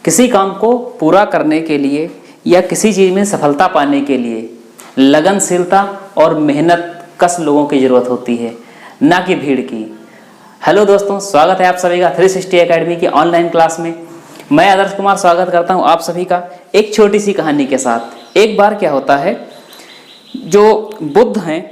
किसी काम को पूरा करने के लिए या किसी चीज़ में सफलता पाने के लिए लगनशीलता और मेहनत कश लोगों की ज़रूरत होती है, ना कि भीड़ की। हेलो दोस्तों, स्वागत है आप सभी का 360 एकेडमी की ऑनलाइन क्लास में। मैं आदर्श कुमार स्वागत करता हूं आप सभी का एक छोटी सी कहानी के साथ। एक बार क्या होता है, जो बुद्ध हैं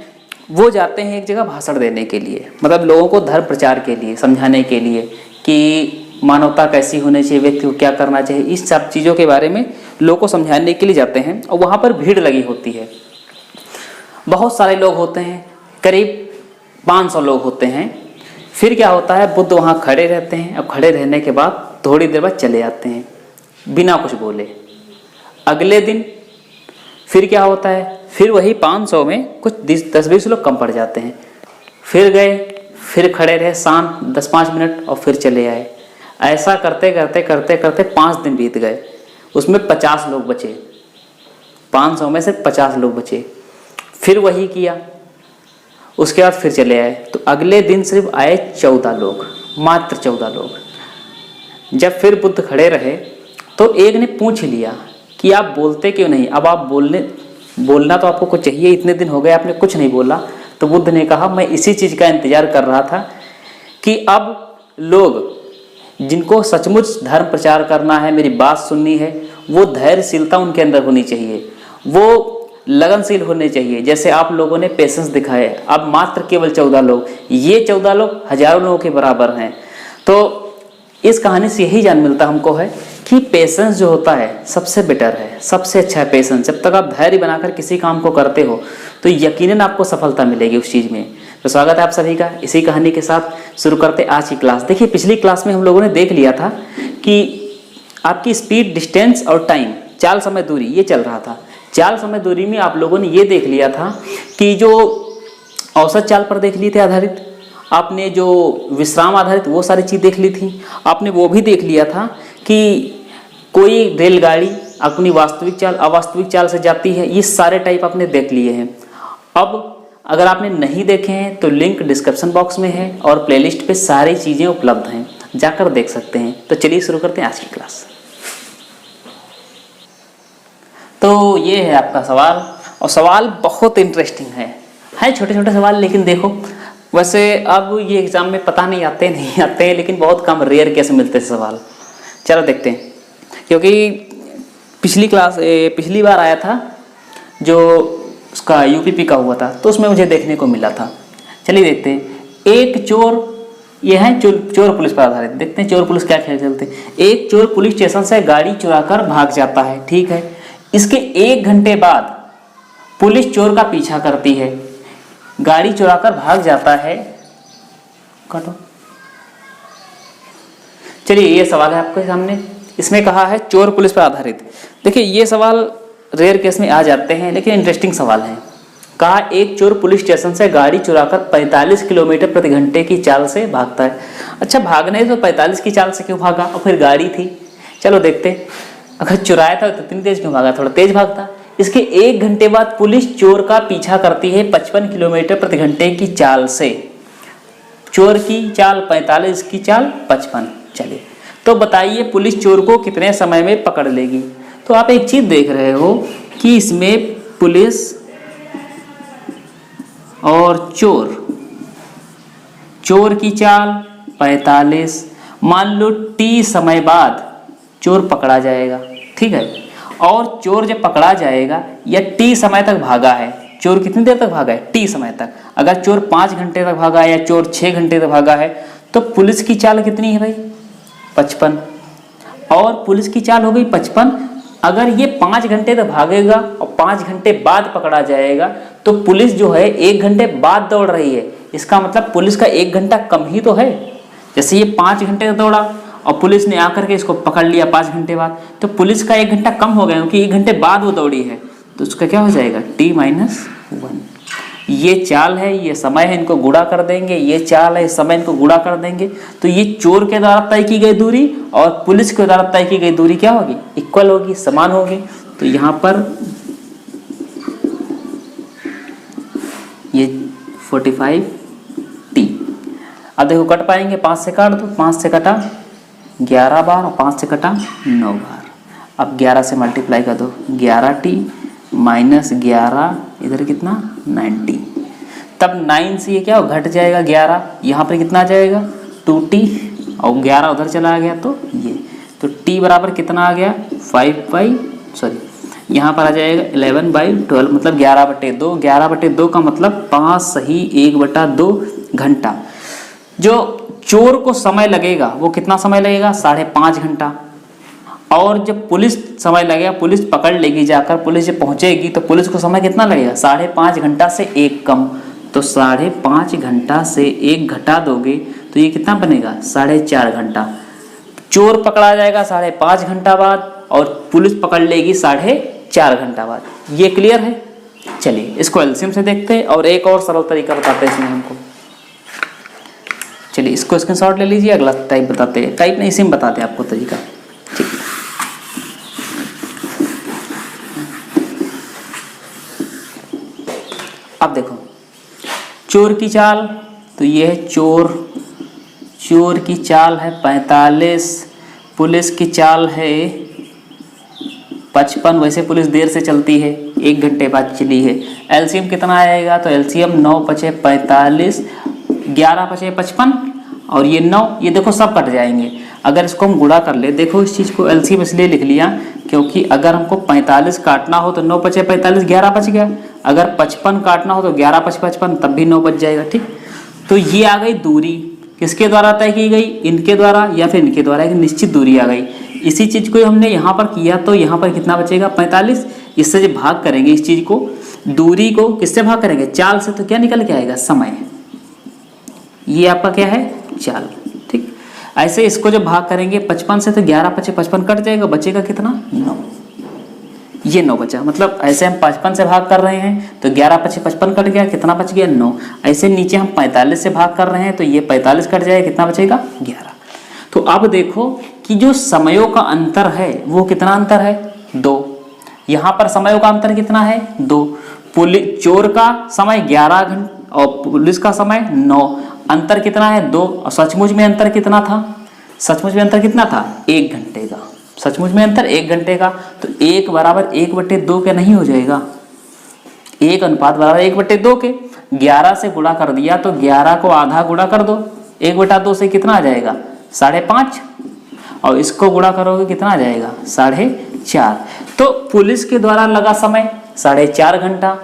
वो जाते हैं एक जगह भाषण देने के लिए, मतलब लोगों को धर्म प्रचार के लिए, समझाने के लिए कि मानवता कैसी होनी चाहिए, व्यक्ति को क्या करना चाहिए, इस सब चीज़ों के बारे में लोगों को समझाने के लिए जाते हैं। और वहाँ पर भीड़ लगी होती है, बहुत सारे लोग होते हैं, करीब 500 लोग होते हैं। फिर क्या होता है, बुद्ध वहाँ खड़े रहते हैं और खड़े रहने के बाद थोड़ी देर बाद चले जाते हैं बिना कुछ बोले। अगले दिन फिर क्या होता है, फिर वही 500 में कुछ 10-20 लोग कम पड़ जाते हैं। फिर गए, फिर खड़े रहे शांत 10-5 मिनट और फिर चले आए। ऐसा करते करते करते करते 5 दिन बीत गए, उसमें 50 लोग बचे, 500 में से 50 लोग बचे। फिर वही किया, उसके बाद फिर चले आए। तो अगले दिन सिर्फ आए 14 लोग, मात्र 14 लोग। जब फिर बुद्ध खड़े रहे तो एक ने पूछ लिया कि आप बोलते क्यों नहीं, अब आप बोलना तो आपको कुछ चाहिए, इतने दिन हो गए आपने कुछ नहीं बोला। तो बुद्ध ने कहा, मैं इसी चीज़ का इंतजार कर रहा था कि अब लोग जिनको सचमुच धर्म प्रचार करना है, मेरी बात सुननी है, वो धैर्यशीलता उनके अंदर होनी चाहिए, वो लगनशील होने चाहिए, जैसे आप लोगों ने पेशेंस दिखाए। अब मात्र केवल 14 लोग, ये 14 लोग हजारों लोगों के बराबर हैं। तो इस कहानी से यही जान मिलता हमको है कि पेशेंस जो होता है सबसे बेटर है, सबसे अच्छा है पेशेंस। जब तक आप धैर्य बनाकर किसी काम को करते हो तो यकीनन आपको सफलता मिलेगी उस चीज़ में। तो स्वागत है आप सभी का इसी कहानी के साथ। शुरू करते आज की क्लास। देखिए, पिछली क्लास में हम लोगों ने देख लिया था कि आपकी स्पीड, डिस्टेंस और टाइम, चाल, समय, दूरी, ये चल रहा था। चाल, समय, दूरी में आप लोगों ने ये देख लिया था कि जो औसत चाल पर देख लिए थे आधारित, आपने जो विश्राम आधारित वो सारी चीज़ देख ली थी। आपने वो भी देख लिया था कि कोई रेलगाड़ी अपनी वास्तविक चाल, अवास्तविक चाल से जाती है, ये सारे टाइप आपने देख लिए हैं। अब अगर आपने नहीं देखे हैं तो लिंक डिस्क्रिप्शन बॉक्स में है और प्लेलिस्ट पे सारी चीज़ें उपलब्ध हैं, जाकर देख सकते हैं। तो चलिए शुरू करते हैं आज की क्लास। तो ये है आपका सवाल, और सवाल बहुत इंटरेस्टिंग है छोटे छोटे सवाल, लेकिन देखो वैसे अब ये एग्ज़ाम में पता नहीं आते हैं, लेकिन बहुत कम, रेयर केस मिलते हैं सवाल। चलो देखते हैं, क्योंकि पिछली बार आया था जो उसका यूपीपी का हुआ था, तो उसमें मुझे देखने को मिला था। चलिए देखते हैं। एक चोर, ये है चोर पुलिस पर आधारित। देखते हैं चोर पुलिस क्या खेल खेलते हैं। एक चोर पुलिस स्टेशन से गाड़ी चुराकर भाग जाता है, ठीक है। इसके 1 घंटे बाद पुलिस चोर का पीछा करती है, गाड़ी चुराकर भाग जाता है। काटो। चलिए, ये सवाल है आपके सामने, इसमें कहा है चोर पुलिस पर आधारित। देखिए, ये सवाल रेयर केस में आ जाते हैं, लेकिन इंटरेस्टिंग सवाल है। कहा, एक चोर पुलिस स्टेशन से गाड़ी चुराकर 45 किलोमीटर प्रति घंटे की चाल से भागता है। अच्छा, भागने तो 45 की चाल से क्यों भागा, और फिर गाड़ी थी। चलो देखते हैं, अगर चुराया था तो इतनी तेज क्यों भागा, थोड़ा तेज भागता। इसके 1 घंटे बाद पुलिस चोर का पीछा करती है 55 किलोमीटर प्रति घंटे की चाल से। चोर की चाल 45, की चाल 55। चलिए, तो बताइए पुलिस चोर को कितने समय में पकड़ लेगी। तो आप एक चीज देख रहे हो कि इसमें पुलिस और चोर की चाल 45, मान लो टी समय बाद चोर पकड़ा जाएगा, ठीक है। और चोर जब पकड़ा जाएगा या टी समय तक भागा है, चोर कितनी देर तक भागा है, टी समय तक। अगर चोर 5 घंटे तक भागा है या चोर 6 घंटे तक भागा है, तो पुलिस की चाल कितनी है भाई, 55। और पुलिस की चाल हो गई 55। अगर ये 5 घंटे तक भागेगा और 5 घंटे बाद पकड़ा जाएगा, तो पुलिस जो है 1 घंटे बाद दौड़ रही है। इसका मतलब पुलिस का 1 घंटा कम ही तो है। जैसे ये 5 घंटे तक दौड़ा और पुलिस ने आकर के इसको पकड़ लिया 5 घंटे बाद, तो पुलिस का 1 घंटा कम हो गया, क्योंकि 1 घंटे बाद वो दौड़ी है। तो उसका क्या हो जाएगा, t-1। ये चाल है, ये समय है, इनको गुणा कर देंगे। ये चाल है, समय, इनको गुणा कर देंगे। तो ये चोर के द्वारा तय की गई दूरी और पुलिस के द्वारा तय की गई दूरी क्या होगी, इक्वल होगी, समान होगी। तो यहाँ पर ये 45t। अब देखो कट पाएंगे, 5 से काट दो, 5 से कटा 11 बार और 5 से कटा 9 बार। अब 11 से मल्टीप्लाई कर दो, 11t माइनस 11 इधर कितना 90, तब 9 से ये क्या हो घट जाएगा 11, यहाँ पर कितना आ जाएगा 2t और 11 उधर चला गया तो ये, तो t बराबर कितना आ गया 5 यहाँ पर आ जाएगा 11/12 मतलब 11/2। 11/2 का मतलब 5 सही 1/2 घंटा। जो चोर को समय लगेगा वो कितना समय लगेगा 5.5 घंटा। और जब पुलिस समय लगेगा, पुलिस पकड़ लेगी जाकर, पुलिस जब पहुंचेगी तो पुलिस को समय कितना लगेगा 5.5 घंटा से 1 कम। तो 5.5 घंटा से 1 घटा दोगे तो ये कितना बनेगा 4.5 घंटा। चोर पकड़ा जाएगा 5.5 घंटा बाद और पुलिस पकड़ लेगी 4.5 घंटा बाद। ये क्लियर है। चलिए इसको एलसीएम से देखते हैं और एक और सरल तरीका बताते हैं इसमें हमको। चलिए इसको स्क्रीनशॉट ले लीजिए, अगला टाइप बताते हैं, टाइप नहीं सिम बताते हैं आपको तरीका। ठीक है, अब देखो चोर की चाल, तो ये है चोर की चाल है 45, पुलिस की चाल है 55। वैसे पुलिस देर से चलती है, 1 घंटे बाद चली है। एलसीएम कितना आएगा, तो एलसीएम 9×5 = 45, 11×5 = 55 और ये 9, ये देखो सब कट जाएंगे। अगर इसको हम गुणा कर ले, देखो इस चीज़ को एलसीएम इसलिए लिख लिया क्योंकि अगर हमको 45 काटना हो तो 9×5 = 11 बच गया, अगर 55 काटना हो तो 11×55 तब भी 9 बच जाएगा। ठीक, तो ये आ गई दूरी, किसके द्वारा तय की गई, इनके द्वारा या फिर इनके द्वारा, एक निश्चित दूरी आ गई। इसी चीज़ को हमने यहाँ पर किया तो यहाँ पर कितना बचेगा 45। इससे जब भाग करेंगे इस चीज़ को, दूरी को किससे भाग करेंगे, चाल से, तो क्या निकल के आएगा समय। ये आपका क्या है चाल। ठीक, ऐसे इसको जब भाग करेंगे 55 से तो 11×55 कट जाएगा, बचेगा कितना 9। ये 9 बचा, मतलब ऐसे हम 55 से भाग कर रहे हैं तो 11×55 कट गया, कितना बच गया 9। ऐसे नीचे हम 45 से भाग कर रहे हैं तो ये 45 कट जाएगा, कितना बचेगा 11। तो अब देखो कि जो समयों का अंतर है वो कितना अंतर है 2। यहाँ पर समयों का अंतर कितना है 2। चोर का समय 11 घंटा और पुलिस का समय 9, अंतर कितना है 2। और सचमुच में अंतर कितना था, सचमुच में अंतर कितना था 1 घंटे का, सचमुच में अंतर 1 घंटे का। तो 1 बराबर 1/2 के नहीं हो जाएगा, 1 अनुपात बराबर 1/2 के। 11 से गुणा कर दिया तो 11 को आधा गुणा कर दो, 1/2 से कितना आ जाएगा 5.5 और इसको गुणा करोगे कितना आ जाएगा 4.5। तो पुलिस के द्वारा लगा समय 4.5 घंटा,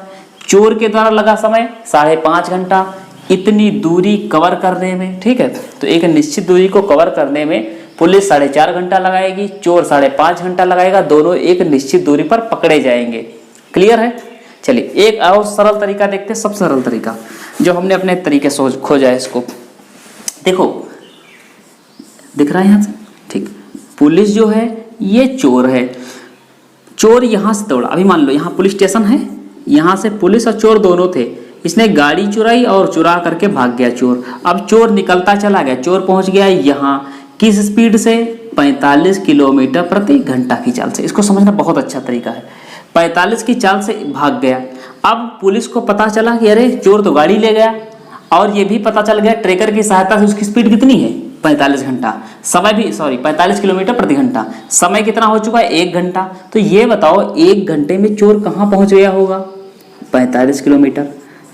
चोर के द्वारा लगा समय 5.5 घंटा। इतनी दूरी कवर करने में, ठीक है, तो एक निश्चित दूरी को कवर करने में पुलिस 4.5 घंटा लगाएगी, चोर 5.5 घंटा लगाएगा, दोनों एक निश्चित दूरी पर पकड़े जाएंगे। क्लियर है। चलिए एक और सरल तरीका देखते हैं, सबसे सरल तरीका जो हमने अपने तरीके से खोजा है। इसको देखो, दिख रहा है यहाँ से, ठीक। पुलिस जो है ये चोर है, चोर यहाँ से दौड़ा, अभी मान लो यहाँ पुलिस स्टेशन है, यहाँ से पुलिस और चोर दोनों थे, इसने गाड़ी चुराई और चुरा करके भाग गया चोर। अब चोर निकलता चला गया, चोर पहुंच गया यहाँ किस स्पीड से 45 किलोमीटर प्रति घंटा की चाल से। इसको समझना बहुत अच्छा तरीका है। 45 की चाल से भाग गया। अब पुलिस को पता चला कि अरे चोर तो गाड़ी ले गया, और ये भी पता चल गया ट्रैकर की सहायता से उसकी स्पीड कितनी है 45 घंटा, समय भी 45 किलोमीटर प्रति घंटा, समय कितना हो चुका है 1 घंटा। तो ये बताओ 1 घंटे में चोर कहाँ पहुंच गया होगा 45 किलोमीटर,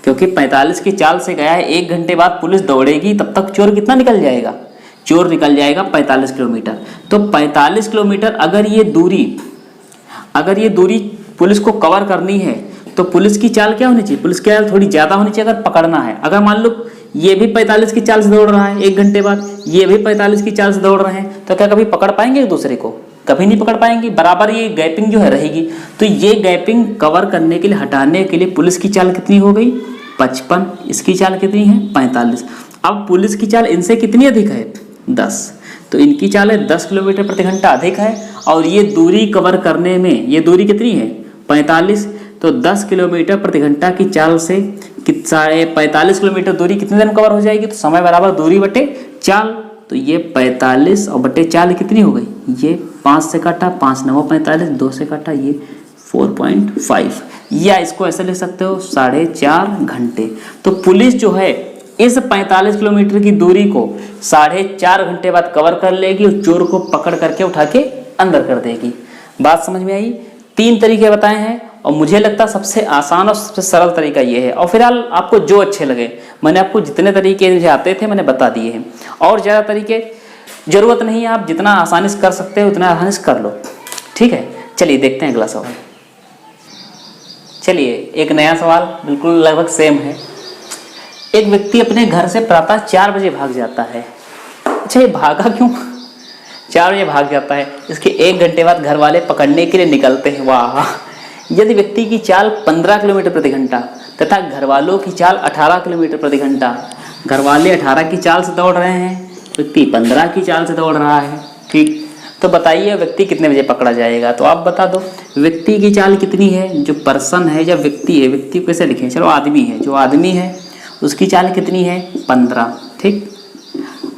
क्योंकि 45 की चाल से गया है। 1 घंटे बाद पुलिस दौड़ेगी, तब तक चोर कितना निकल जाएगा, चोर निकल जाएगा 45 किलोमीटर। तो 45 किलोमीटर अगर ये दूरी पुलिस को कवर करनी है तो पुलिस की चाल क्या होनी चाहिए, पुलिस की चाल थोड़ी ज़्यादा होनी चाहिए अगर पकड़ना है। अगर मान लो ये भी 45 की चाल से दौड़ रहा है, 1 घंटे बाद ये भी 45 की चाल से दौड़ रहे हैं, तो क्या कभी पकड़ पाएंगे एक दूसरे को, कभी नहीं पकड़ पाएंगे। बराबर ये गैपिंग जो है रहेगी। तो ये गैपिंग कवर करने के लिए, हटाने के लिए पुलिस की चाल कितनी हो गई 55, इसकी चाल कितनी है 45। अब पुलिस की चाल इनसे कितनी अधिक है 10, तो इनकी चाल है 10 किलोमीटर प्रति घंटा अधिक है, और ये दूरी कवर करने में, ये दूरी कितनी है 45, तो 10 किलोमीटर प्रति घंटा की चाल से 45 किलोमीटर दूरी कितने दिन कवर हो जाएगी, तो समय बराबर दूरी बटे चाल। तो ये 45 और बटे चाल कितनी हो गई, ये 5 से काटा 5 9 45, 2 से काटा ये 4.5, या इसको ऐसे लिख सकते हो 4.5 घंटे। तो पुलिस जो है इस 45 किलोमीटर की दूरी को 4.5 घंटे बाद कवर कर लेगी और चोर को पकड़ करके उठा के अंदर कर देगी। बात समझ में आई? 3 तरीके बताए हैं और मुझे लगता है सबसे आसान और सबसे सरल तरीका ये है। और फिलहाल आपको जो अच्छे लगे, मैंने आपको जितने तरीके मुझे आते थे मैंने बता दिए हैं, और ज़्यादा तरीके जरूरत नहीं है। आप जितना आसानी से कर सकते हो उतना आसानी से कर लो, ठीक है। चलिए देखते हैं अगला सवाल। चलिए एक नया सवाल बिल्कुल लगभग सेम है। एक व्यक्ति अपने घर से प्रातः 4 बजे भाग जाता है। अच्छा, ये भागा क्यों? 4 बजे भाग जाता है, इसके 1 घंटे बाद घर वाले पकड़ने के लिए निकलते हैं। वाह! यदि व्यक्ति की चाल 15 किलोमीटर प्रति घंटा तथा घर वालों की चाल 18 किलोमीटर प्रति घंटा, घर वाले 18 की चाल से दौड़ रहे हैं, व्यक्ति 15 की चाल से दौड़ रहा है, ठीक, तो बताइए व्यक्ति कितने बजे पकड़ा जाएगा? तो आप बता दो व्यक्ति की चाल कितनी है। जो पर्सन है या व्यक्ति है, व्यक्ति को कैसे लिखें, चलो आदमी है, जो आदमी है उसकी चाल कितनी है? 15, ठीक।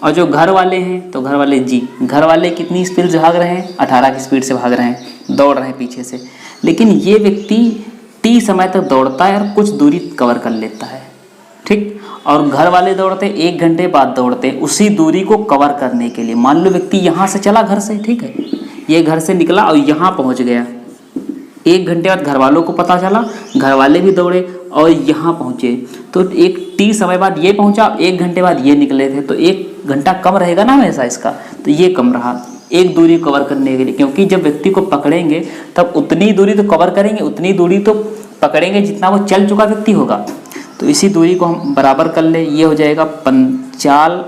और जो घर वाले हैं, तो घर वाले जी, घर वाले कितनी स्पीड से भाग रहे हैं? 18 की स्पीड से भाग रहे हैं, दौड़ रहे हैं पीछे से। लेकिन ये व्यक्ति टी समय तक दौड़ता है और कुछ दूरी कवर कर लेता है, ठीक। और घर वाले दौड़ते 1 घंटे बाद दौड़ते उसी दूरी को कवर करने के लिए। मान लो व्यक्ति यहाँ से चला घर से, ठीक है, ये घर से निकला और यहाँ पहुँच गया। 1 घंटे बाद घर वालों को पता चला, घर वाले भी दौड़े और यहाँ पहुँचे, तो एक टी समय बाद ये पहुँचा, 1 घंटे बाद ये निकले थे, तो 1 घंटा कम रहेगा ना हमेशा इसका, तो ये कम रहा एक दूरी कवर करने के लिए। क्योंकि जब व्यक्ति को पकड़ेंगे तब उतनी दूरी तो कवर करेंगे, उतनी दूरी तो पकड़ेंगे जितना वो चल चुका व्यक्ति होगा। तो इसी दूरी को हम बराबर कर ले, ये हो जाएगा चाल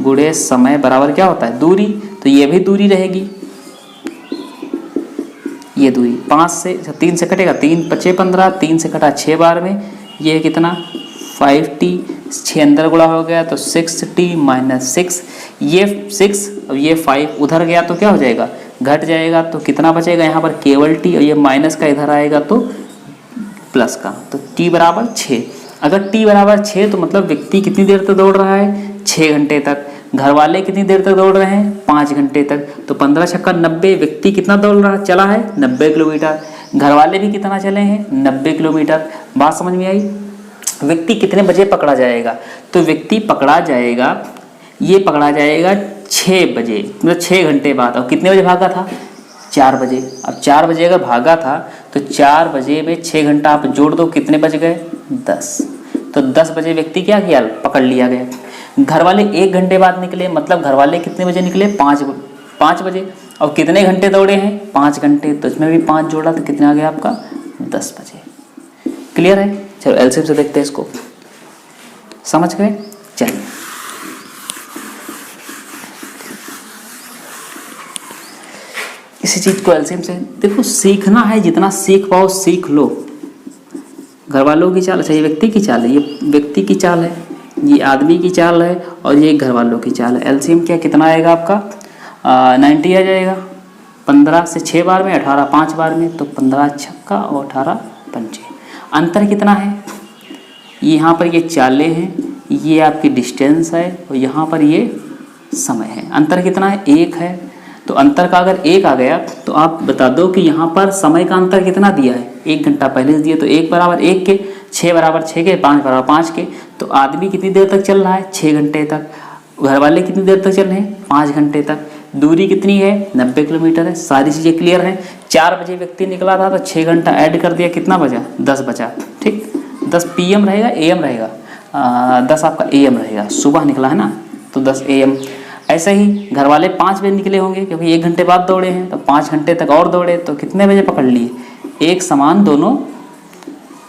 गुणे समय बराबर क्या होता है? दूरी। तो ये भी दूरी रहेगी, ये दूरी 5 से 3 से कटेगा, 3 5 15, 3 से कटा 6 बार में, ये कितना 5t, 6 अंदर गुणा हो गया तो 6t - 6, ये 6 और ये 5 उधर गया तो क्या हो जाएगा? घट जाएगा। तो कितना बचेगा यहाँ पर? केवल t, और ये माइनस का इधर आएगा तो प्लस का, तो t बराबर 6। अगर t बराबर 6 तो मतलब व्यक्ति कितनी देर तक दौड़ रहा है? 6 घंटे तक। घर वाले कितनी देर तक दौड़ रहे हैं? 5 घंटे तक। तो 15 छक्का 90, व्यक्ति कितना दौड़ रहा चला है? 90 किलोमीटर। घर वाले भी कितना चले हैं? 90 किलोमीटर। बात समझ में आई? व्यक्ति कितने बजे पकड़ा जाएगा? तो व्यक्ति पकड़ा जाएगा, ये पकड़ा जाएगा 6 बजे, मतलब 6 घंटे बाद। और कितने बजे भागा था? 4 बजे। अब 4 बजे अगर भागा था तो 4 बजे में 6 घंटा आप जोड़ दो, कितने बज गए? 10। तो 10 बजे व्यक्ति क्या किया? पकड़ लिया गया। घर वाले 1 घंटे बाद निकले, मतलब घर वाले कितने बजे निकले? 5 बजे। और कितने घंटे दौड़े हैं? 5 घंटे। तो इसमें भी 5 जोड़ा तो कितना आ गया आपका? 10 बजे। क्लियर है? चलो एलसीएम से देखते हैं इसको, समझ गए? चलिए इसी चीज को एलसीएम से देखो, सीखना है, जितना सीख पाओ सीख लो। घर वालों की चाल, अच्छा ये व्यक्ति की चाल है, ये व्यक्ति की चाल है, ये आदमी की चाल है और ये घर वालों की चाल है। एलसीएम क्या कितना आएगा आपका? 90 आ जाएगा। 15 से 6 बार में, 18 5 बार में, तो 15 छक्का और 18 पंचे। अंतर कितना है? यहाँ पर ये चालें हैं, ये आपकी डिस्टेंस है और यहाँ पर ये समय है। अंतर कितना है? 1 है। तो अंतर का अगर 1 आ गया तो आप बता दो कि यहाँ पर समय का अंतर कितना दिया है? 1 घंटा पहले से दिया, तो 1 बराबर 1 के, 6 बराबर 6 के, 5 बराबर 5 के। तो आदमी कितनी देर तक चल रहा है? 6 घंटे तक। घर वाले कितनी देर तक चल रहे हैं? 5 घंटे तक। दूरी कितनी है? 90 किलोमीटर है। सारी चीज़ें क्लियर हैं। 4 बजे व्यक्ति निकला था तो 6 घंटा ऐड कर दिया, कितना बचा? 10 बचा, ठीक। 10 PM रहेगा, AM रहेगा, 10 आपका AM रहेगा, सुबह निकला है ना, तो 10 AM। ऐसे ही घर वाले 5 बजे निकले होंगे क्योंकि 1 घंटे बाद दौड़े हैं, तो 5 घंटे तक और दौड़े, तो कितने बजे पकड़ लिए? एक समान दोनों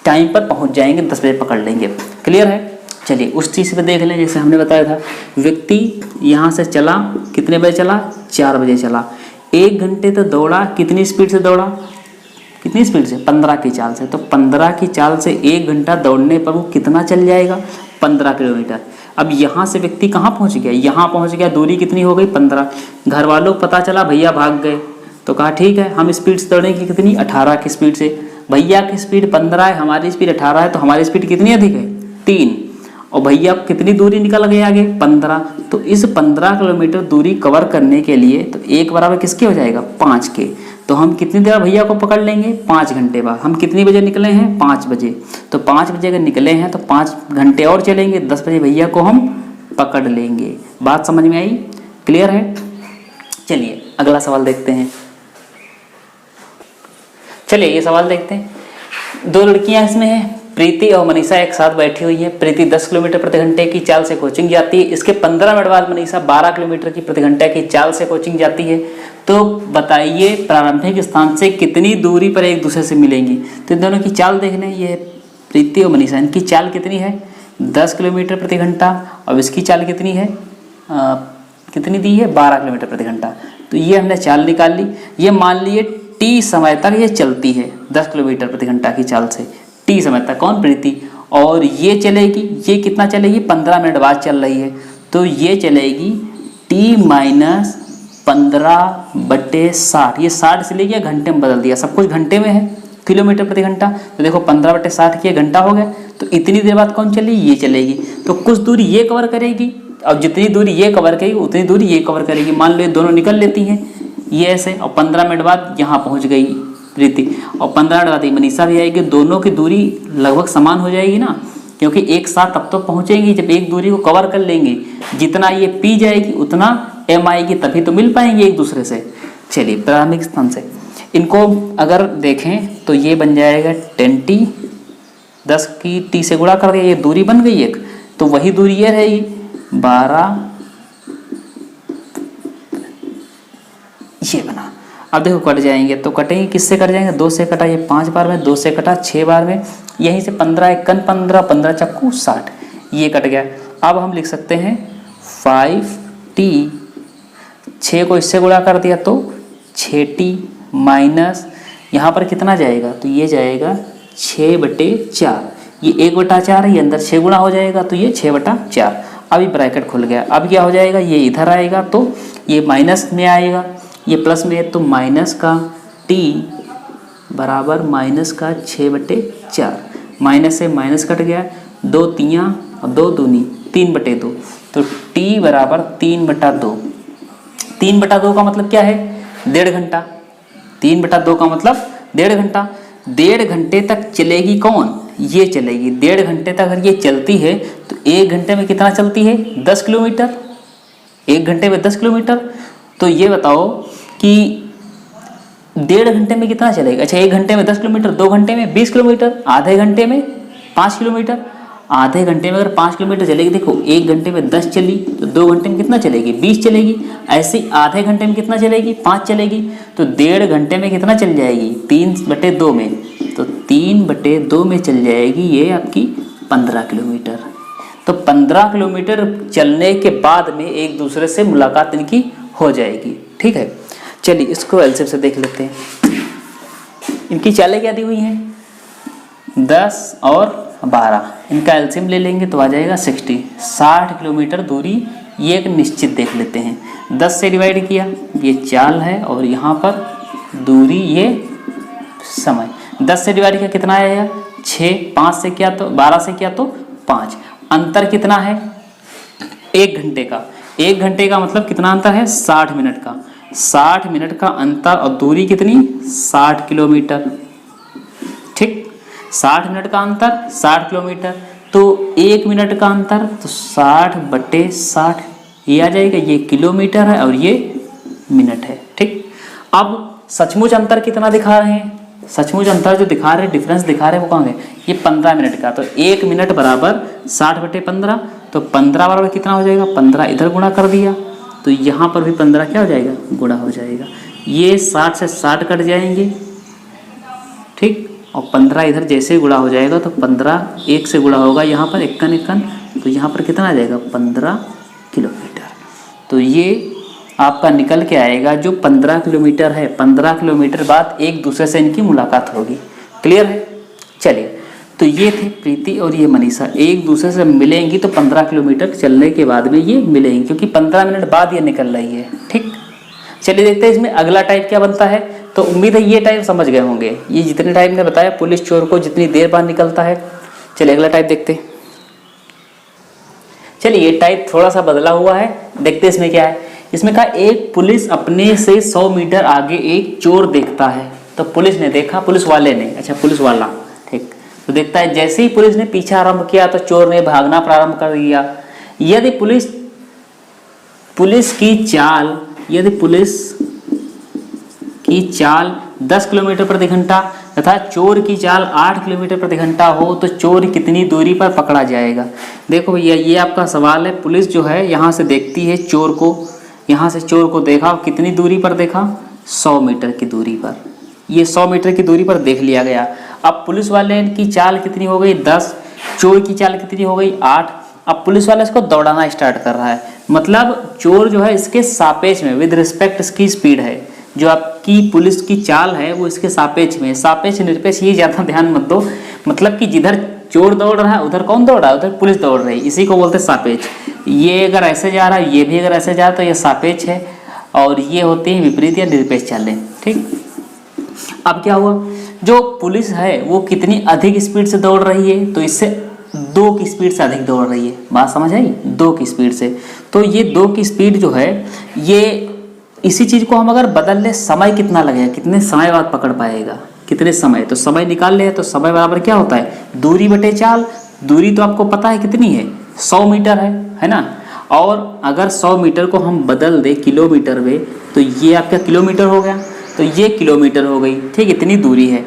टाइम पर पहुंच जाएंगे, 10 बजे पकड़ लेंगे। क्लियर है? चलिए उस चीज़ पे देख लें जैसे हमने बताया था। व्यक्ति यहाँ से चला, कितने बजे चला? 4 बजे चला। 1 घंटे तक दौड़ा, कितनी स्पीड से दौड़ा? कितनी स्पीड से? 15 की चाल से। तो 15 की चाल से 1 घंटा दौड़ने पर वो कितना चल जाएगा? 15 किलोमीटर। अब यहाँ से व्यक्ति कहाँ पहुँच गया? यहाँ पहुँच गया, दूरी कितनी हो गई? 15। घर वालों को पता चला भैया भाग गए, तो कहा ठीक है हम स्पीड से दौड़ेंगे, कितनी? 18 की स्पीड से। भैया की स्पीड 15 है, हमारी स्पीड 18 है, तो हमारी स्पीड कितनी अधिक है? 3। और भैया कितनी दूरी निकल गई आगे? 15। तो इस 15 किलोमीटर दूरी कवर करने के लिए तो 1 बराबर किसके हो जाएगा? 5 के। तो हम कितनी देर भैया को पकड़ लेंगे, 5 घंटे बाद। हम कितनी बजे निकले हैं, 5 बजे। तो 5 बजे अगर निकले हैं तो 5 घंटे और चलेंगे, 10 बजे भैया को हम पकड़ लेंगे। बात समझ में आई? क्लियर है? चलिए अगला सवाल देखते हैं। चलिए ये सवाल देखते हैं। 2 लड़कियां इसमें हैं, प्रीति और मनीषा एक साथ बैठी हुई है। प्रीति 10 किलोमीटर प्रति घंटे की चाल से कोचिंग जाती है। इसके 15 मिनट बाद मनीषा 12 किलोमीटर की प्रति घंटे की चाल से कोचिंग जाती है। तो बताइए प्रारंभिक स्थान से कितनी दूरी पर एक दूसरे से मिलेंगी। तो इन दोनों की चाल देख लें, ये प्रीति और मनीषा, इनकी चाल कितनी है, 10 किलोमीटर प्रति घंटा, और इसकी चाल कितनी है, कितनी दी है, 12 किलोमीटर प्रति घंटा। तो ये हमने चाल निकाल ली। ये मान लिए टी समय तक ये चलती है 10 किलोमीटर प्रति घंटा की चाल से, टी समय तक। कौन, प्रीति। और ये चलेगी, ये कितना चलेगी, 15 मिनट बाद चल रही है। तो ये चलेगी टी माइनस 15/60। ये 60 से लेके घंटे में बदल दिया, सब कुछ घंटे में है, किलोमीटर प्रति घंटा। तो देखो 15/60 किया, घंटा हो गया। तो इतनी देर बाद कौन चलेगी, ये चलेगी। तो कुछ दूरी ये कवर करेगी, और जितनी दूरी ये कवर करेगी उतनी दूरी ये कवर करेगी। मान लो ये दोनों निकल लेती हैं ये ऐसे, और 15 मिनट बाद यहाँ पहुँच गई प्रीति, और 15 मिनट बाद मनीषा भी आएगी। दोनों की दूरी लगभग समान हो जाएगी ना, क्योंकि एक साथ तब तो पहुँचेंगी जब एक दूरी को कवर कर लेंगे। जितना ये पी जाएगी उतना एम आएगी, तभी तो मिल पाएंगे एक दूसरे से। चलिए प्रारंभिक स्थान से इनको अगर देखें तो ये बन जाएगा 10t, 10 की टी से गुणा कर दिया, ये दूरी बन गई एक। तो वही दूरी ये रहेगी 12, ये बना। अब देखो कट जाएंगे, तो कटेंगे किससे कट जाएंगे, 2 से कटा, ये 5 बार में, 2 से कटा 6 बार में, यहीं से 15 1 15, 15 चक्कू 60, ये कट गया। अब हम लिख सकते हैं 5t, 6 को इससे गुणा कर दिया तो 6t माइनस यहाँ पर कितना जाएगा, तो ये जाएगा 6/4। ये 1/4 है, ये अंदर 6 गुणा हो जाएगा, तो ये 6/4। अभी ब्रैकेट खुल गया। अब क्या हो जाएगा, ये इधर आएगा तो ये माइनस में आएगा, ये प्लस में है, तो माइनस का t बराबर माइनस का 6/4। माइनस से माइनस कट गया, 2 तियाँ और 2 दूनी 3/2। तो t बराबर 3/2। 3/2 का मतलब क्या है, 1.5 घंटा। 3/2 का मतलब 1.5 घंटा। 1.5 घंटे तक चलेगी कौन, ये चलेगी। 1.5 घंटे तक अगर ये चलती है तो 1 घंटे में कितना चलती है, 10 किलोमीटर। 1 घंटे में 10 किलोमीटर। तो ये बताओ कि 1.5 घंटे में कितना चलेगा। अच्छा 1 घंटे में 10 किलोमीटर, 2 घंटे में 20 किलोमीटर, आधे घंटे में 5 किलोमीटर। आधे घंटे में अगर 5 किलोमीटर चलेगी, देखो 1 घंटे में 10 चली तो 2 घंटे में कितना चलेगी, 20 चलेगी। ऐसे आधे घंटे में कितना चलेगी, 5 चलेगी। तो 1.5 घंटे में कितना चल जाएगी, 3/2 में। तो 3/2 में चल जाएगी ये आपकी 15 किलोमीटर। तो 15 किलोमीटर चलने के बाद में एक दूसरे से मुलाकात इनकी हो जाएगी। ठीक है, चलिए इसको एलसीएम से देख लेते हैं। इनकी चालें क्या दी हुई हैं, 10 और 12। इनका एलसीएम ले लेंगे तो आ जाएगा 60 किलोमीटर दूरी। ये एक निश्चित देख लेते हैं, 10 से डिवाइड किया, ये चाल है, और यहाँ पर दूरी ये समय। 10 से डिवाइड किया कितना आएगा, 6, 5 से किया तो 12 से किया तो 5। अंतर कितना है, 1 घंटे का। 1 घंटे का मतलब कितना अंतर है, 60 मिनट का। 60 मिनट का अंतर, और दूरी कितनी, 60 किलोमीटर। ठीक, 60 मिनट का अंतर 60 किलोमीटर। तो 1 मिनट का अंतर तो 60/60 ये आ जाएगा। ये किलोमीटर है और ये मिनट है। ठीक, अब सचमुच अंतर कितना दिखा रहे हैं, सचमुच अंतर जो दिखा रहे हैं, डिफरेंस दिखा रहे हैं, वो कौन है, ये 15 मिनट का। तो 1 मिनट बराबर 60/15। तो 15 बराबर कितना हो जाएगा, 15 इधर गुणा कर दिया, तो यहाँ पर भी 15 क्या हो जाएगा, गुणा हो जाएगा। ये 60 से 60 कट जाएंगे। ठीक, और 15 इधर जैसे गुणा हो जाएगा तो 15 1 से गुणा होगा, यहाँ पर 51, तो यहाँ पर कितना आ जाएगा, 15 किलोमीटर। तो ये आपका निकल के आएगा जो 15 किलोमीटर है। 15 किलोमीटर बाद एक दूसरे से इनकी मुलाकात होगी। क्लियर है। चलिए, तो ये थे प्रीति और ये मनीषा, एक दूसरे से मिलेंगी तो 15 किलोमीटर चलने के बाद में ये मिलेंगी, क्योंकि 15 मिनट बाद ये निकल रही है। ठीक, चलिए देखते हैं इसमें अगला टाइप क्या बनता है। तो उम्मीद है ये टाइप समझ गए होंगे। ये जितने टाइप ने बताया, पुलिस चोर को जितनी देर बाद निकलता है। चलिए अगला टाइप देखते हैं। चलिए ये टाइप थोड़ा सा बदला हुआ है, देखते हैं इसमें क्या है। इसमें कहा एक पुलिस अपने से 100 मीटर आगे एक चोर देखता है। तो पुलिस ने देखा, पुलिस वाले ने, अच्छा पुलिस वाला, ठीक, तो देखता है। जैसे ही पुलिस ने पीछा आरंभ किया तो चोर ने भागना प्रारंभ कर दिया। यदि पुलिस की चाल 10 किलोमीटर प्रति घंटा तथा चोर की चाल 8 किलोमीटर प्रति घंटा हो तो चोर कितनी दूरी पर पकड़ा जाएगा। देखो भैया, ये आपका सवाल है। पुलिस जो है यहाँ से देखती है चोर को, यहाँ से चोर को देखा, कितनी दूरी पर देखा, 100 मीटर की दूरी पर। ये 100 मीटर की दूरी पर देख लिया गया। अब पुलिस वाले की चाल कितनी हो गई, 10, चोर की चाल कितनी हो गई, 8। अब पुलिस वाला इसको दौड़ाना स्टार्ट कर रहा है, मतलब चोर जो है इसके सापेक्ष में, विद रिस्पेक्ट इसकी स्पीड है, जो आपकी पुलिस की चाल है वो इसके सापेक्ष में। सापेक्ष निरपेक्ष ये ज़्यादा ध्यान मत दो, मतलब कि जिधर चोर दौड़ रहा है उधर कौन दौड़ रहा है, उधर पुलिस दौड़ रही है, इसी को बोलते हैं सापेक्ष। ये अगर ऐसे जा रहा है, ये भी अगर ऐसे जा रहा है तो ये सापेक्ष है, और ये होती है विपरीत या निरपेक्ष चालें, ठीक। अब क्या हुआ, जो पुलिस है वो कितनी अधिक स्पीड से दौड़ रही है, तो इससे 2 की स्पीड से अधिक दौड़ रही है। बात समझ आई, 2 की स्पीड से। तो ये 2 की स्पीड जो है, ये इसी चीज़ को हम अगर बदल ले, समय कितना लगेगा, कितने समय बाद पकड़ पाएगा, कितने समय, तो समय निकाल ले। तो समय बराबर क्या होता है, दूरी बटे चाल। दूरी तो आपको पता है कितनी है, 100 मीटर है ना। और अगर 100 मीटर को हम बदल दे किलोमीटर में, तो ये आपका किलोमीटर हो गया, तो ये किलोमीटर हो गई, ठीक, इतनी दूरी है।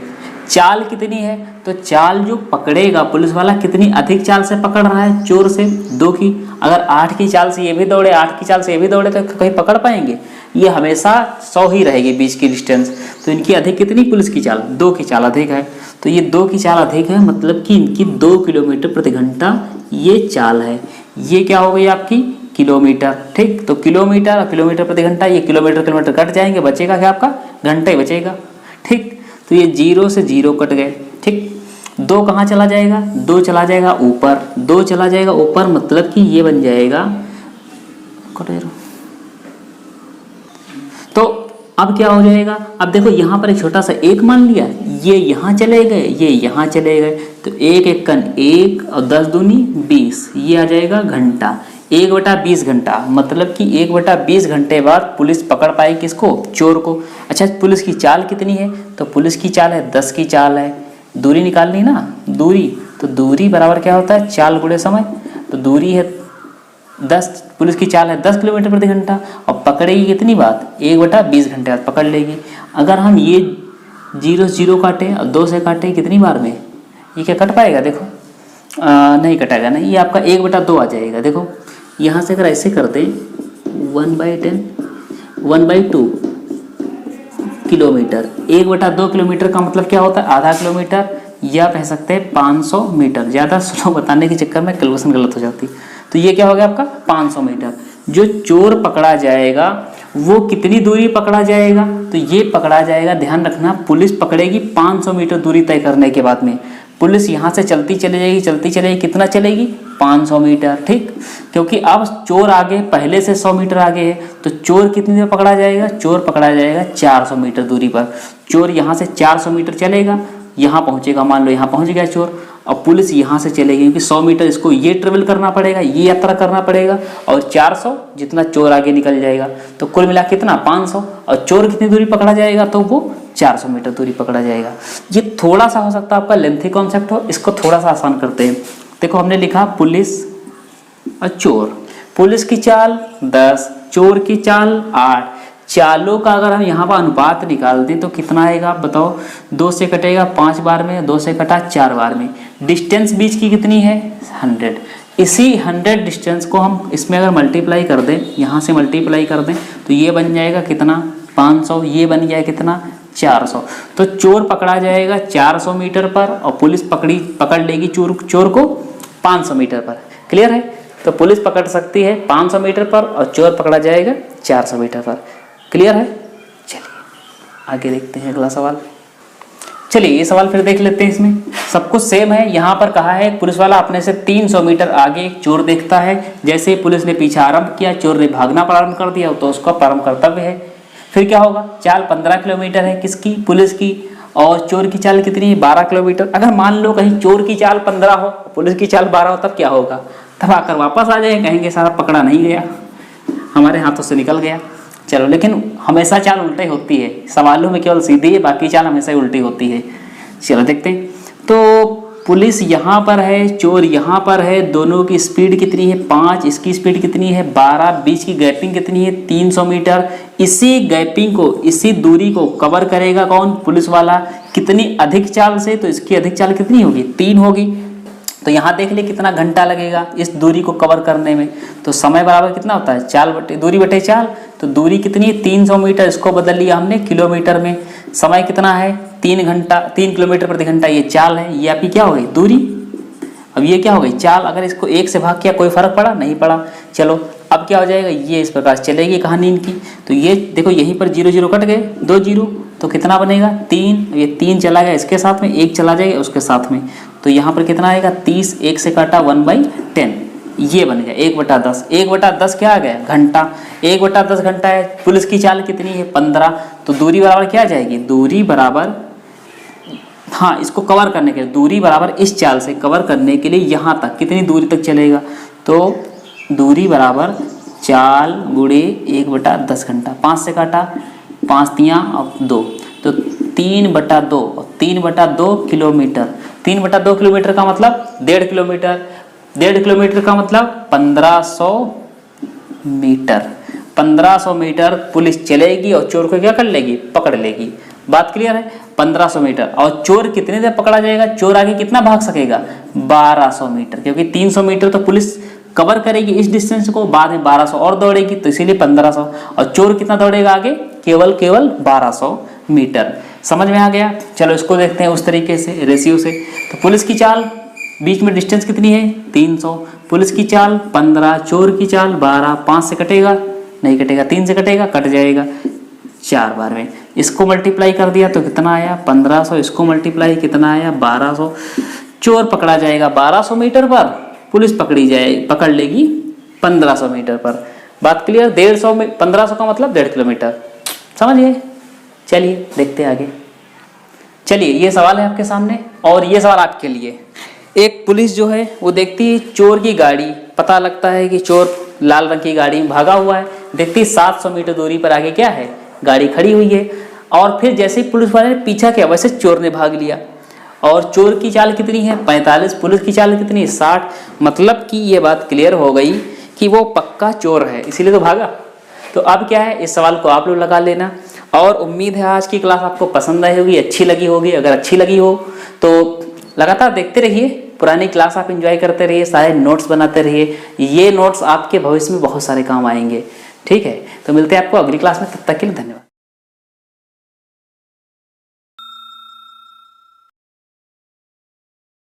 चाल कितनी है, तो चाल जो पकड़ेगा पुलिस वाला कितनी अधिक चाल से पकड़ रहा है, चोर से 2 की। अगर 8 की चाल से ये भी दौड़े, 8 की चाल से ये भी दौड़े, तो कहीं पकड़ पाएंगे, ये हमेशा 100 ही रहेगी बीच की डिस्टेंस। तो इनकी अधिक कितनी, पुलिस की चाल 2 की चाल अधिक है। तो ये 2 की चाल अधिक है, मतलब कि इनकी 2 किलोमीटर प्रति घंटा ये चाल है। ये क्या हो गई आपकी, किलोमीटर, ठीक। तो किलोमीटर और किलोमीटर प्रति घंटा, ये किलोमीटर किलोमीटर कट जाएंगे, बचेगा क्या आपका, घंटा ही बचेगा, ठीक। तो ये 0 से 0 कट गए, ठीक। 2 कहाँ चला जाएगा, 2 चला जाएगा ऊपर, 2 चला जाएगा ऊपर, मतलब कि ये बन जाएगा, तो अब क्या हो जाएगा, अब देखो यहाँ पर एक छोटा सा 1 मान लिया, ये यहाँ चले गए, ये यहाँ चले गए, तो 1 एकन 1 और 10 दूनी 20, ये आ जाएगा घंटा। 1/20 घंटा, मतलब कि 1/20 घंटे बाद पुलिस पकड़ पाई किसको, चोर को। अच्छा, पुलिस की चाल कितनी है, तो पुलिस की चाल है 10 की चाल है। दूरी निकालनी ना, दूरी, तो दूरी बराबर क्या होता है, चाल गुणे समय। तो दूरी है 10, पुलिस की चाल है 10 किलोमीटर प्रति घंटा, और पकड़ेगी कितनी बात, 1/20 घंटे बाद पकड़ लेगी। अगर हम ये 0 से 0 काटे और 2 से काटे, कितनी बार में ये क्या कट पाएगा, देखो नहीं कटेगा ना, ये आपका 1/2 आ जाएगा। देखो यहाँ से अगर ऐसे कर दें 1/10, 1/2 किलोमीटर, 1/2 किलोमीटर का मतलब क्या होता है, आधा किलोमीटर, या कह सकते हैं 500 मीटर। ज़्यादा स्लो बताने के चक्कर में कैलकुलेशन गलत हो जाती। तो ये क्या हो गया आपका 500 मीटर। जो चोर पकड़ा जाएगा वो कितनी दूरी पकड़ा जाएगा, तो ये पकड़ा जाएगा, ध्यान रखना, पुलिस पकड़ेगी 500 मीटर दूरी तय करने के बाद में। पुलिस यहाँ से चलती चली जाएगी, चलती चलेगी, कितना चलेगी, 500 मीटर, ठीक। क्योंकि अब चोर आगे, पहले से 100 मीटर आगे है, तो चोर कितनी देर पकड़ा जाएगा, चोर पकड़ा जाएगा 400 मीटर दूरी पर। चोर यहाँ से 400 मीटर चलेगा, यहाँ पहुँचेगा, मान लो यहाँ पहुँच गया चोर, और पुलिस यहाँ से चलेगी, क्योंकि 100 मीटर इसको ये ट्रेवल करना पड़ेगा, ये यात्रा करना पड़ेगा, और 400 जितना चोर आगे निकल जाएगा, तो कुल मिला कितना 500, और चोर कितनी दूरी पकड़ा जाएगा, तो वो 400 मीटर दूरी पकड़ा जाएगा। ये थोड़ा सा हो सकता है आपका लेंथी कॉन्सेप्ट हो, इसको थोड़ा सा आसान करते हैं। देखो हमने लिखा पुलिस और चोर, पुलिस की चाल 10, चोर की चाल 8। चालों का अगर हम यहाँ पर अनुपात निकाल दें तो कितना आएगा, आप बताओ। 2 से कटेगा 5 बार में, 2 से कटा 4 बार में। डिस्टेंस बीच की कितनी है, 100। इसी 100 डिस्टेंस को हम इसमें अगर मल्टीप्लाई कर दें, यहाँ से मल्टीप्लाई कर दें, तो ये बन जाएगा कितना, 500, ये बन गया कितना, 400। तो चोर पकड़ा जाएगा 400 मीटर पर, और पुलिस पकड़ लेगी चोर को 500 मीटर पर। क्लियर है, तो पुलिस पकड़ सकती है 500 मीटर पर, और चोर पकड़ा जाएगा 400 मीटर पर। क्लियर है, चलिए आगे देखते हैं अगला सवाल। चलिए ये सवाल फिर देख लेते हैं। इसमें सब कुछ सेम है। यहाँ पर कहा है पुलिस वाला अपने से 300 मीटर आगे एक चोर देखता है। जैसे ही पुलिस ने पीछा आरंभ किया, चोर ने भागना प्रारंभ कर दिया, तो उसका परम कर्तव्य है। फिर क्या होगा, चाल 15 किलोमीटर है, किसकी, पुलिस की, और चोर की चाल कितनी है, 12 किलोमीटर। अगर मान लो कहीं चोर की चाल 15 हो, पुलिस की चाल 12 हो, तब क्या होगा, तब आकर वापस आ जाए, कहेंगे सारा पकड़ा नहीं गया। हमारे हाथों से निकल गया। चलो, लेकिन हमेशा चाल उल्टी होती है, सवालों में केवल सीधी है, बाकी चाल हमेशा ही उल्टी होती है। चलो देखते हैं। तो पुलिस यहाँ पर है, चोर यहाँ पर है, दोनों की स्पीड कितनी है 5, इसकी स्पीड कितनी है 12, बीच की गैपिंग कितनी है 300 मीटर। इसी गैपिंग को, इसी दूरी को कवर करेगा कौन? पुलिस वाला। कितनी अधिक चाल से? तो इसकी अधिक चाल कितनी होगी? 3 होगी। तो यहाँ देख ले कितना घंटा लगेगा इस दूरी को कवर करने में। तो समय बराबर कितना होता है? चाल बटे दूरी बटे चाल। तो दूरी कितनी है? 300 मीटर। इसको बदल लिया हमने किलोमीटर में। समय कितना है? 3 घंटा, 3 किलोमीटर प्रति घंटा। ये चाल है, ये आपकी क्या हो गई? दूरी। अब ये क्या हो गई? चाल। अगर इसको 1 से भाग किया कोई फर्क पड़ा? नहीं पड़ा। चलो अब क्या हो जाएगा? ये इस प्रकार चलेगी कहानी इनकी। तो ये देखो यहीं पर 0 0 कट गए, 2 0, तो कितना बनेगा? 3। ये 3 चला गया इसके साथ में, 1 चला जाएगा उसके साथ में। तो यहाँ पर कितना आएगा? 30, 1 से काटा 1/10, ये बन गया 1/10। 1/10 क्या आ गया? घंटा। 1/10 घंटा है। पुलिस की चाल कितनी है? 15। तो दूरी बराबर क्या आ जाएगी? दूरी बराबर, हाँ, इसको कवर करने के लिए दूरी बराबर इस चाल से कवर करने के लिए यहाँ तक कितनी दूरी तक चलेगा? तो दूरी बराबर चाल गुणे 1/10 घंटा। 5 से काटा, 5 तियाँ और 2, तो 3/2, और 3/2 किलोमीटर। 3/2 किलोमीटर का मतलब 1.5 किलोमीटर। 1.5 किलोमीटर का मतलब 1500 मीटर। 1500 मीटर पुलिस चलेगी और चोर को क्या कर लेगी? पकड़ लेगी। बात क्लियर है? 1500 मीटर। और चोर कितने देर पकड़ा जाएगा? चोर आगे कितना भाग सकेगा? 1200 मीटर, क्योंकि 300 मीटर तो पुलिस कवर करेगी इस डिस्टेंस को, बाद में 1200 और दौड़ेगी, तो इसीलिए 1500। और चोर कितना दौड़ेगा आगे? केवल 1200 मीटर। समझ में आ गया? चलो इसको देखते हैं उस तरीके से, रेशियो से। तो पुलिस की चाल, बीच में डिस्टेंस कितनी है? 300। पुलिस की चाल 15, चोर की चाल 12। 5 से कटेगा? नहीं कटेगा। 3 से कटेगा? कट जाएगा 4 बार में। इसको मल्टीप्लाई कर दिया तो कितना आया? 1500। इसको मल्टीप्लाई कितना आया? 1200। चोर पकड़ा जाएगा 1200 मीटर पर, पुलिस पकड़ लेगी 1500 मीटर पर। बात क्लियर? 150 में 1500 का मतलब 1.5 किलोमीटर। समझ गए? चलिए देखते हैं आगे। चलिए ये सवाल है आपके सामने, और ये सवाल आपके लिए। एक पुलिस जो है वो देखती है चोर की गाड़ी, पता लगता है कि चोर लाल रंग की गाड़ी में भागा हुआ है। देखती 700 मीटर दूरी पर आगे क्या है? गाड़ी खड़ी हुई है। और फिर जैसे ही पुलिस वाले ने पीछा किया, वैसे चोर ने भाग लिया। और चोर की चाल कितनी है? 45। पुलिस की चाल कितनी है? 60। मतलब कि ये बात क्लियर हो गई कि वो पक्का चोर है, इसीलिए तो भागा। तो अब क्या है, इस सवाल को आप लोग लगा लेना। और उम्मीद है आज की क्लास आपको पसंद आई होगी, अच्छी लगी होगी। अगर अच्छी लगी हो तो लगातार देखते रहिए, पुरानी क्लास आप एंजॉय करते रहिए, सारे नोट्स बनाते रहिए। ये नोट्स आपके भविष्य में बहुत सारे काम आएंगे। ठीक है, तो मिलते हैं आपको अगली क्लास में, तब तक के लिए धन्यवाद।